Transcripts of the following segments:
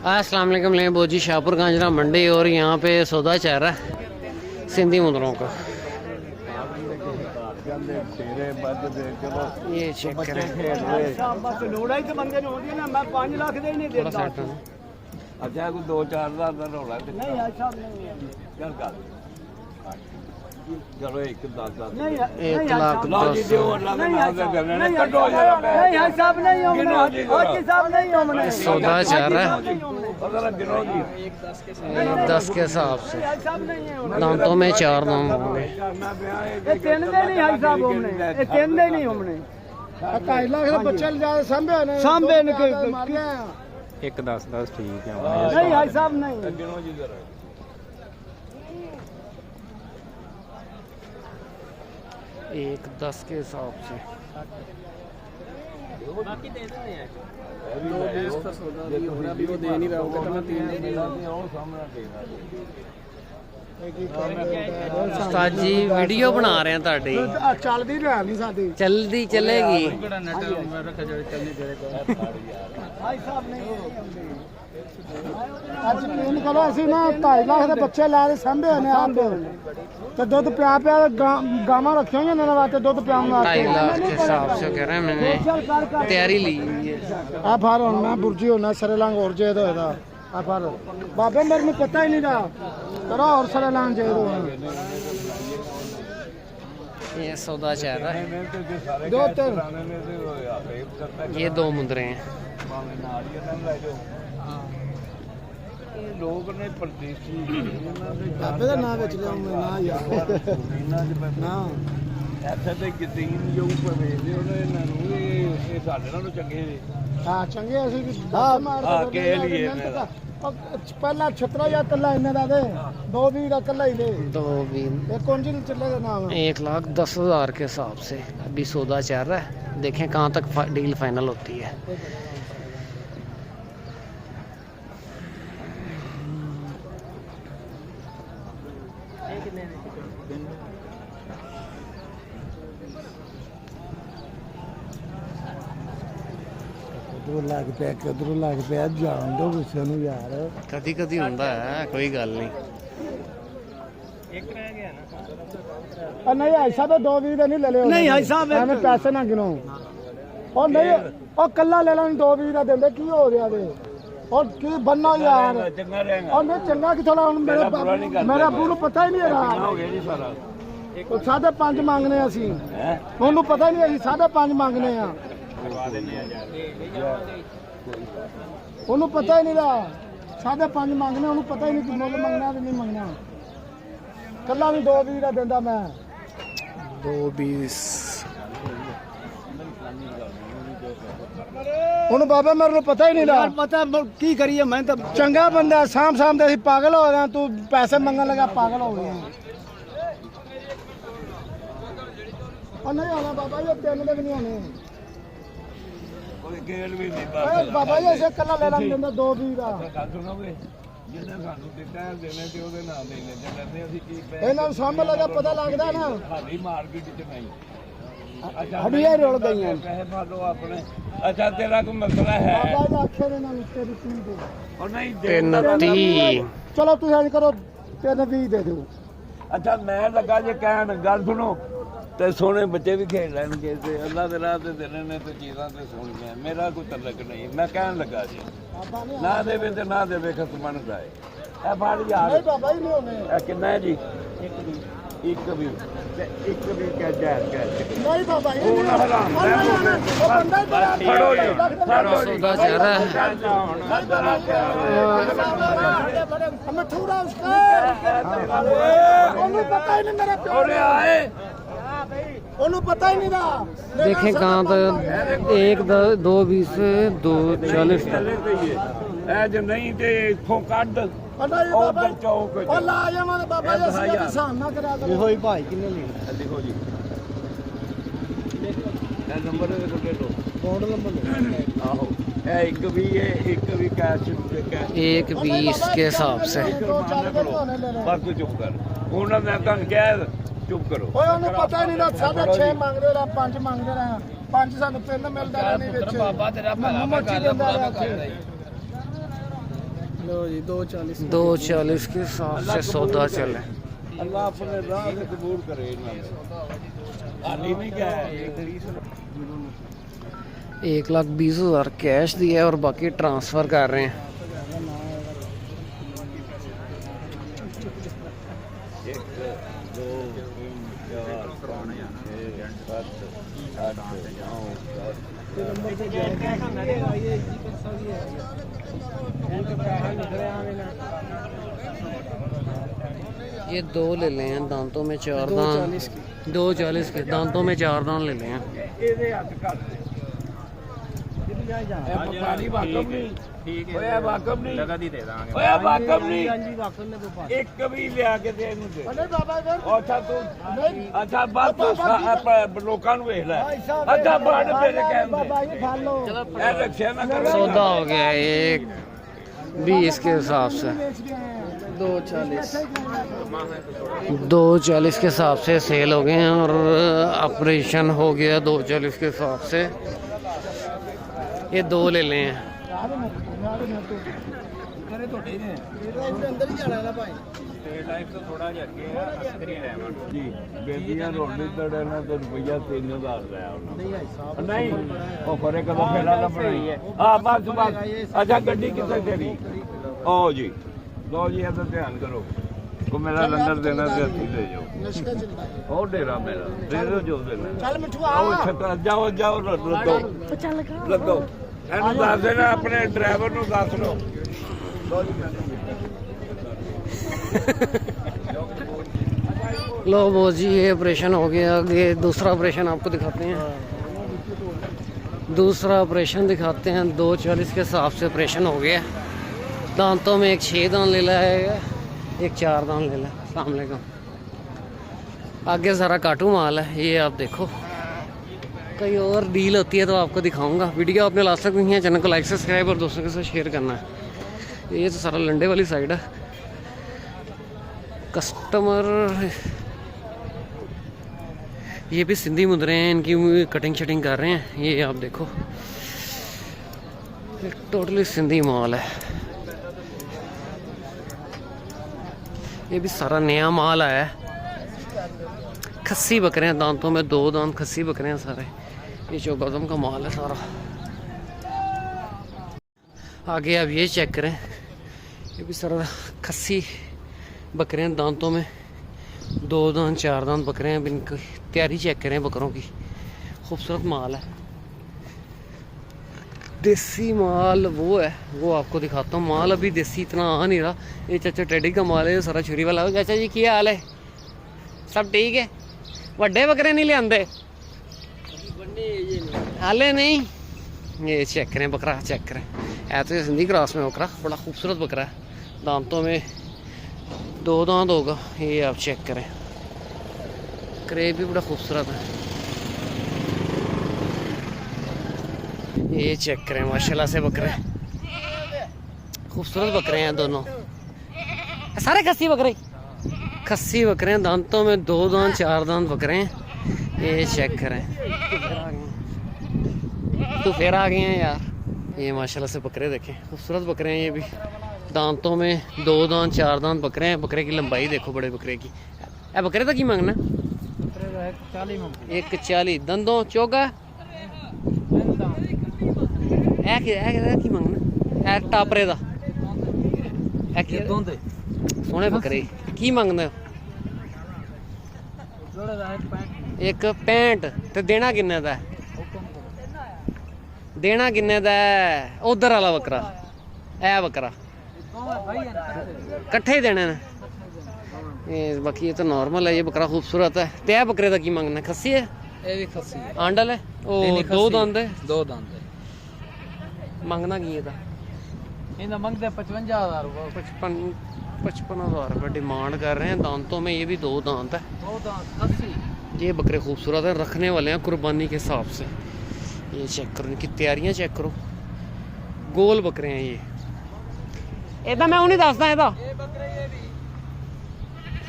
अस्सलाम वालेकुम। ले बोजी शाहपुर गांजरा मंडी और यहाँ पे सौदा चल रहा है सिंधी मुंदरों का। ये चेक करें। अच्छा कोई 2-4 हज़ार का रौला चलो 1-10 1 लाख 10 सौदा चल रहा है 10 के हिसाब से। दांतों में 4 दांत होंगे। 1-10 ठीक है। नहीं भाई साहब नहीं। 1-10 के हिसाब से। बाकी दे देते हैं। 2-20 का सौदा भी हो रहा, अभी वो दे नहीं रहा होगा तो मैं 3 दे दूंगा। उस्ताद जी वीडियो बना रहे हैं ताड़ी चलदी रहा नहीं साडी जल्दी चलेगी। भाई साहब नहीं ਅੱਜ ਪੀਣ ਕਰੋ ਅਸੀਂ ਨਾ 2.5 ਲੱਖ ਦੇ ਬੱਚੇ ਲਾ ਕੇ ਸੰਭੇ ਨੇ ਆਪ ਤੇ ਦੁੱਧ ਪਿਆ ਗਾਵਾਂ ਰੱਖੀਆਂ ਹੋਈਆਂ ਨੇ ਵਾਸਤੇ ਦੁੱਧ ਪਿਆਉਣ 2.5 लाख के हिसाब से कह रहे हैं। मैंने तैयारी ली हुई है। ਆ ਫਰ ਹੁਣ ਮੈਂ ਬੁਰਜੀ ਹੋਣਾ ਸਰੇ ਲੰਗ ਹੋਰ ਜੇ ਹੋਏਦਾ ਆ ਫਰ ਬਾਬੇ ਮੈਨੂੰ ਪਤਾ ਹੀ ਨਹੀਂ ਦਾ ਕਰੋ ਹੋਰ ਸਰੇ ਲੰਗ ਜੇ ਦੋ ये सौदा चल रहा है। 2-3 ये 2 मुंदरे हैं। ਲੋਕ ਨੇ ਪਰਦੇਸੀ ਬਾਬੇ ਦਾ ਨਾਮ ਵਿੱਚ ਲਿਆਉਂਦੇ ਨਾ ਯਾਰ ਨਾ ਇੱਥੇ ਤੇ ਕਿਤੀਨ ਜੋ ਪਵੇਦੇ ਉਹਨੇ ਇਹਨਾਂ ਨੂੰ ਇਹ ਸਾਡੇ ਨਾਲੋਂ ਚੰਗੇ ਨੇ। ਹਾਂ ਚੰਗੇ ਅਸੀਂ ਵੀ ਹਾਂ ਕੇ ਲਈ ਪਹਿਲਾਂ ਛਤਰਾ ਜਾਂ ਕੱਲਾ ਇਹਨਾਂ ਦਾ ਦੇ 2-20 ਦਾ ਕੱਲਾ ਹੀ ਦੇ 2-20 ਇਹ ਕੌਣ ਜੀ ਚੱਲੇ ਦਾ नाम 1,10,000 के हिसाब से अभी सौदा चल रहा है। देखें कहाँ तक डील फाइनल होती है। ਲੱਗ ਪਿਆ ਕਿਧਰੋਂ ਲੱਗ ਪਿਆ ਜਾਣ ਦੋ ਕਿਸੇ ਨੂੰ ਯਾਰ कदी कदी ਹੁੰਦਾ ਹੈ कोई गल नहीं। ਇੱਕ ਰਹਿ ਗਿਆ ਨਾ ਨਹੀਂ ਐਸਾ ਤਾਂ 2-20 ਦੇ ਨਹੀਂ ਲੈ ਲਿਓ ਨਹੀਂ ਐਸਾ ਐਵੇਂ ਪੈਸੇ ਨਾ ਗਿਣੋ ਉਹ ਨਹੀਂ ਉਹ ਕੱਲਾ ਲੈ ਲੈਣ 2-20 ਦਾ ਦਿੰਦੇ ਕੀ ਹੋ ਰਿਹਾ ਵੇ ਉਹ ਕੀ ਬੰਨਾ ਯਾਰ ਚੰਗਾ ਰਹੇਗਾ ਉਹ ਨਹੀਂ ਚੰਗਾ ਕਿਥੋਂ ਲਾ ਹੁਣ ਮੇਰੇ ਅੱਬੂ ਨੂੰ ਪਤਾ ਹੀ ਨਹੀਂ ਹੈਗਾ ਹੋ ਗਿਆ ਜੀ ਸਾਰਾ। ਉਹ 5.5 ਮੰਗਨੇ ਅਸੀਂ ਉਹਨੂੰ ਪਤਾ ਹੀ ਨਹੀਂ ਅਸੀਂ 5.5 ਮੰਗਨੇ ਆ ਉਹਨੂੰ ਪਤਾ ਹੀ ਨਹੀਂ ਦਾ 5.5 ਮੰਗਨੇ ਉਹਨੂੰ ਪਤਾ ਹੀ ਨਹੀਂ ਕਿ ਮੁੱਲ ਮੰਗਣਾ ਤੇ ਨਹੀਂ ਮੰਗਣਾ ਕੱਲਾ ਵੀ 2-20 ਦਾ ਦਿੰਦਾ ਮੈਂ 2-20 ਉਹਨੂੰ ਬਾਬਾ ਮੇਰੇ ਨੂੰ ਪਤਾ ਹੀ ਨਹੀਂ ਦਾ ਪਤਾ ਕੀ ਕਰੀਏ ਮੈਂ ਤਾਂ ਚੰਗਾ ਬੰਦਾ ਸਾਮ ਦੇ ਅਸੀਂ ਪਾਗਲ ਹੋ ਗਏ ਤੂੰ ਪੈਸੇ ਮੰਗਣ ਲੱਗਾ ਪਾਗਲ ਹੋ ਗਏ ਉਹ ਨਹੀਂ ਆਣਾ ਬਾਬਾ ਇਹ 3 ਦੇ ਵੀ ਨਹੀਂ ਆਣੇ ਕੋਈ ਗੇਲ ਵੀ ਨਹੀਂ ਓਏ ਬਾਬਾ ਜੀ ਇਸੇ ਕੱਲਾ ਲੈ ਲੈਣ ਦਿੰਦਾ 2-20 ਦਾ ਗੱਲ ਸੁਣੋਗੇ ਜਿਹਨੇ ਸਾਨੂੰ ਦਿੱਤਾ ਦੇਣੇ ਤੇ ਉਹਦੇ ਨਾਮ ਦੇ ਲੈਂਦੇ ਲੈਂਦੇ ਅਸੀਂ ਕੀ ਪੈ ਇਹਨਾਂ ਨੂੰ ਸਾਹਮਣੇ ਲੱਗਾ ਪਤਾ ਲੱਗਦਾ ਨਾ ਸਾਡੀ ਮਾਰਕੀਟ ਚ ਨਹੀਂ। ਹੜੀਆਂ ਰੁਲ ਗਈਆਂ ਪੈਸੇ ਫਾਲੋ ਆਪਣੇ। ਅੱਛਾ ਤੇਰਾ ਕੋਈ ਮਸਲਾ ਹੈ ਬਾਬਾ ਜੀ ਆਖੇ ਨੇ ਨਾਲ ਤੇਰੀ ਕੀ ਦੇ ਉਹ ਨਹੀਂ 3-30 ਚਲੋ ਤੁਸੀਂ ਇੰਜ ਕਰੋ 3-20 ਦੇ ਦਿਓ। ਅੱਛਾ ਮੈਂ ਲੱਗਾ ਜੇ ਕਹਿਣ ਗੱਲ ਸੁਣੋ ਤੇ ਸੋਹਣੇ ਬੱਚੇ ਵੀ ਖੇਡ ਲੈਣਗੇ ਤੇ ਅੱਲਾ ਦੇ ਰਾਹ ਤੇ ਦੇਣੇ ਨੇ ਤੇ ਚੀਜ਼ਾਂ ਤੇ ਸੁਣੀਆਂ ਮੇਰਾ ਕੋਈ ਤਲਕ ਨਹੀਂ। ਮੈਂ ਕਹਿਣ ਲੱਗਾ ਜੀ ਨਾ ਦੇਵੇ ਤੇ ਨਾ ਦੇਵੇ ਖਸਮਣ ਜਾਏ। ਇਹ ਫੜ ਯਾਰ ਨਹੀਂ ਬਾਬਾ ਜੀ ਨਹੀਂ ਹੋਣੇ ਇਹ ਕਿੰਨਾ ਹੈ ਜੀ? ਇੱਕ ਵੀ ਤੇ ਇੱਕ ਵੀ ਕਹਿ ਜਾਇਜ਼ ਕਹਿ ਨਹੀਂ ਬਾਬਾ ਜੀ ਉਹ ਨਾ ਹਰਾਮ ਉਹ ਬੰਦਾ ਹੀ ਬੜਾ ਫੜੋ ਜੀ ਫੜੋ ਜੀ सौदा चल रहा है। ਮਠੂਰਾ ਉਸਕਾ ਉਹਨੂੰ ਪਤਾ ਹੀ ਨਹੀਂ ਮੇਰੇ ਪਿਓ ਉਹਨੇ ਆਏ ਉਹਨੂੰ ਪਤਾ ਹੀ ਨਹੀਂ ਦਾ देखें कहाँ तक 1-2-20 2-40 ਇਹ ਜੇ ਨਹੀਂ ਤੇ ਇੱਥੋਂ ਕੱਢ ਉਹ ਚੌਕ ਉਹ ਲਾ ਜਾਵਾਂ ਤੇ ਬਾਬਾ ਜੀ ਅਸੀਂ ਕਿਸਾਨ ਨਾ ਕਰਿਆ ਕਰੋ ਇਹੋ ਹੀ ਭਾਈ ਕਿੰਨੇ ਲੈਣਾ? ਲਿਖੋ ਜੀ ਇਹ ਨੰਬਰ ਦੇ ਲੋ ਬੋਰਡ ਨੰਬਰ ਆਹੋ ਇਹ ਇੱਕ ਵੀ ਹੈ ਇੱਕ ਵੀ ਕੈਸ਼ ਤੇ 1-20 के हिसाब से। ਬਸ ਤੂੰ ਚੁੱਪ ਕਰ ਉਹਨਾਂ ਨੇ ਤੁਹਾਨੂੰ ਕਿਹਾ ਚੁੱਪ ਕਰੋ। ਓਏ ਉਹਨੂੰ ਪਤਾ ਹੀ ਨਹੀਂ ਨਾ 6.5 ਮੰਗਦੇ ਰਹਾ 5 ਮੰਗਦੇ ਰਹਾ 5 ਸਾਨੂੰ ਪਿੰਡ ਮਿਲਦਾ ਨਹੀਂ ਵਿੱਚ ਬਾਬਾ ਤੇਰਾ ਭਲਾ ਮੱਛੀ ਦਿੰਦਾ ਰਿਹਾ ਉੱਥੇ लो जी 240 240 के हिसाब से सौदा चले। अल्लाह अपने राह में कबूल करे इन्हें। हाली नहीं क्या है 1,20,000 कैश दिया है और बाकी ट्रांसफ़र कर रहे हैं। 1 2 3 4 5 6 7 8 ये 2 ले लें हैं, दांतों में 4 दांत। 240 के दांतों में 4 दांत ले लें हैं। ਇਹਦੇ ਹੱਥ ਘੱਟ ਦੇ ਇਹ ਮਕਾਨੀ ਵਾਕਮ ਨਹੀਂ ਠੀਕ ਓਏ ਵਾਕਮ ਨਹੀਂ ਜਗ੍ਹਾ ਦੀ ਦੇ ਦਾਂਗੇ। ਓਏ ਵਾਕਮ ਨਹੀਂ ਹਾਂਜੀ ਵਾਕਨ ਨੇ ਤੋਂ ਇੱਕ ਵੀ ਲਿਆ ਕੇ ਦੇ ਇਹਨੂੰ ਦੇ ਨਹੀਂ ਬਾਬਾ ਫਿਰ ਅੱਛਾ ਤੂੰ ਅੱਛਾ ਬਾਤ ਲੋਕਾਂ ਨੂੰ ਵੇਖ ਲੈ ਅੱਛਾ ਬਾੜ ਮੇਰੇ ਕਹਿੰਦੇ ਬਾਬਾ ਇਹ ਫੜ ਲਓ ਇਹ ਰੱਖਿਆ ਨਾ ਕਰੋ सौदा हो गया 1,20 के हिसाब से। 240 के हिसाब से सेल हो गए हैं और ऑपरेशन हो गया 240 के हिसाब से। ये 2 ले लें हैं। ਕਰੇ ਤੁਹਾਡੇ ਨੇ ਅੰਦਰ ਹੀ ਜਾਣਾ ਨਾ ਭਾਈ ਸਟੇਟ ਲਾਈਫ ਤੋਂ ਥੋੜਾ ਜਿਹਾ ਅੱਗੇ ਆ ਅਸਕਰੀ ਲੈਵਨ। ਜੀ ਬੇਦੀਆਂ ਰੋਣੀ ਤੜਨਾ ਤੇ ਰੁਪਈਆ 3000 ਲਿਆ ਉਹਨਾਂ ਨਹੀਂ ਭਾਈ ਸਾਹਿਬ ਨਹੀਂ ਉਹ ਖਰੇ ਕਦੋਂ ਫੇਰਾ ਨਾ ਬਣਾਈ ਹੈ ਆ ਬਸ ਬਸ ਅੱਛਾ ਗੱਡੀ ਕਿੱਥੇ ਤੇਰੀ ਓ ਜੀ ਲੋ ਜੀ ਇਹਦਾ ਧਿਆਨ ਕਰੋ ਕੋ ਮੇਰਾ ਲੰਗਰ ਦੇਣਾ ਤੇ ਹੱਥੀ ਦੇ ਜਾਓ ਨਸ਼ਕਾ ਚੱਲਦਾ ਹੈ ਉਹ ਡੇਰਾ ਮੇਰਾ ਦੇ ਦਿਓ ਜੋ ਦੇਣਾ ਚੱਲ ਮਿੱਠੂ ਆਓ ਛੱਕਾ ਜਾਓ ਜਾਓ ਲੱਦੋ ਚੱਲ ਲੱਦੋ ਇਹਨੂੰ ਦੱਸ ਦੇਣਾ ਆਪਣੇ ਡਰਾਈਵਰ ਨੂੰ ਦੱਸ ਲਓ ਲੋ ਜੀ लो वो जी ये ऑपरेशन हो गया। आगे दूसरा ऑपरेशन आपको दिखाते हैं। दूसरा ऑपरेशन दिखाते हैं। 240 के हिसाब से ऑपरेशन हो गया। दांतों में एक 6 दांत ले ला है, एक 4 दांत ले ला। अस्सलाम वालेकुम। आगे ज़रा काटू माल है ये आप देखो। कई और डील होती है तो आपको दिखाऊंगा। वीडियो आपने लास्ट तक नहीं है, चैनल को लाइक सब्सक्राइब और दोस्तों के साथ शेयर करना है। ये तो सारा लंडे वाली साइड है। कस्टमर ये भी सिंधी मुद्रे हैं, इनकी कटिंग शटिंग कर रहे हैं। ये आप देखो टोटली सिंधी माल है। ये भी सारा नया माल आया है। खस्सी बकरे हैं, दांतों में 2 दांत खस्सी बकरे हैं सारे। ये चौगादम का माल है सारा। आगे आप ये चेक करें, ये भी सारा खस्सी बकरे हैं, दांतों में 2 दांत 4 दांत बकरे हैं। इनकी तैयारी चेक करें बकरों की, खूबसूरत माल है। देसी माल वो है, वो आपको दिखाता हूँ। माल अभी देसी इतना आ नहीं रहा। ये चाचा टेडी का माल है, सारा छुरी वाला। चाचा जी क्या हाल है? सब ठीक है? वड्डे बकरे नहीं लियाते हाले नहीं? ये चेक करें बकरा, चेक करें। है तो सिंधी क्रॉस में बकरा, बड़ा खूबसूरत बकरा है। दांतों में 2 दांत होगा। ये आप चेक करें, क्रेप भी बड़ा खूबसूरत है। ये चेक करें माशाल्लाह से बकरे, खूबसूरत बकरे हैं दोनों। सारे खस्सी बकरे, खस्सी बकरे हैं। दांतों में 2 दांत 4 दांत बकरे हैं। ये चेक करें। तो फिर आ गए हैं यार। ये माशाल्लाह से बकरे देखें, खूबसूरत बकरे हैं। ये भी दांतों में 2 दांत 4 दांत बकरे हैं। बकरे की लंबाई देखो बड़े बकरे की। ए बकरे का की मांगना? 140 दंदों चौगा की मांगना? ए टापरे दा सोने बकरे की मांगना? 165 ते देना किन्ने दा? देना किन्ने दा? उधर वाला बकरा, ए बकरा कट्ठे ही देने ने। ये बाकी ये तो नॉर्मल है। ये बकरा खूबसूरत है। ते ए बकरे का की मांगना? खस्सी है? ਇਹ ਵੀ ਖੱਸੀ आंडल है? ओ 2 दांत है। 2 ਦੰਦ मांगना की था? ਇਹਦਾ ਮੰਗਦੇ 55000 ਰੁਪਏ। 55,000 रुपये डिमांड कर रहे हैं। दांतों में ये भी 2 दांत है। 2 ਦੰਦ ਖੱਸੀ। ये बकरे खूबसूरत हैं, रखने वाले हैं कुर्बानी के हिसाब से। ये चेक करो, इनकी तैयारियां चेक करो। गोल बकरे हैं ये। इधर मैं उन्हें दसदा इधर।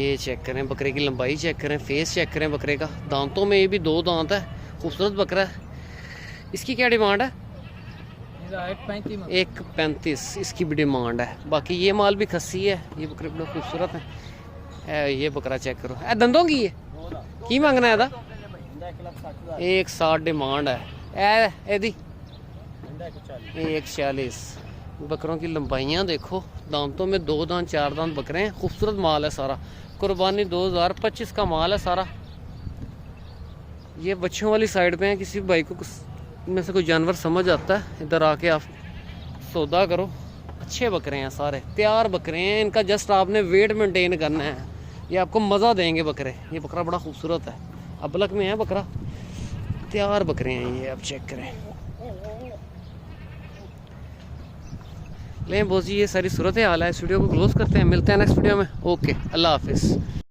ये चेक करें बकरे की लंबाई, चेक करें फेस, चेक करें बकरे का। दांतों में ये भी 2 दांत है, खूबसूरत बकरा है। इसकी क्या डिमांड है? 1.35 इसकी भी डिमांड है। बाकी ये माल भी खस्सी है, ये बकरे बड़े खूबसूरत हैं। ये बकरा चेक करो, दंदों की है की मंगना है 160 डिमांड है। एदी 140। बकरों की लंबाइयाँ देखो, दांतों में 2 दांत 4 दांत बकरे हैं। खूबसूरत माल है सारा, कुर्बानी 2025 का माल है सारा। ये बच्चों वाली साइड पे है, किसी भाई को में से कोई जानवर समझ आता है इधर आके आप सौदा करो। अच्छे बकरे हैं सारे, तैयार बकरे हैं। इनका जस्ट आपने वेट मेंटेन करना है, ये आपको मज़ा देंगे बकरे। ये बकरा बड़ा खूबसूरत है, अबलक में है बकरा, तैयार बकरे हैं ये, आप चेक करें। लें बोझी, ये सारी सूरत हाल है। इस वीडियो को क्लोज करते हैं, मिलते हैं नेक्स्ट वीडियो में। ओके, अल्लाह हाफिज़।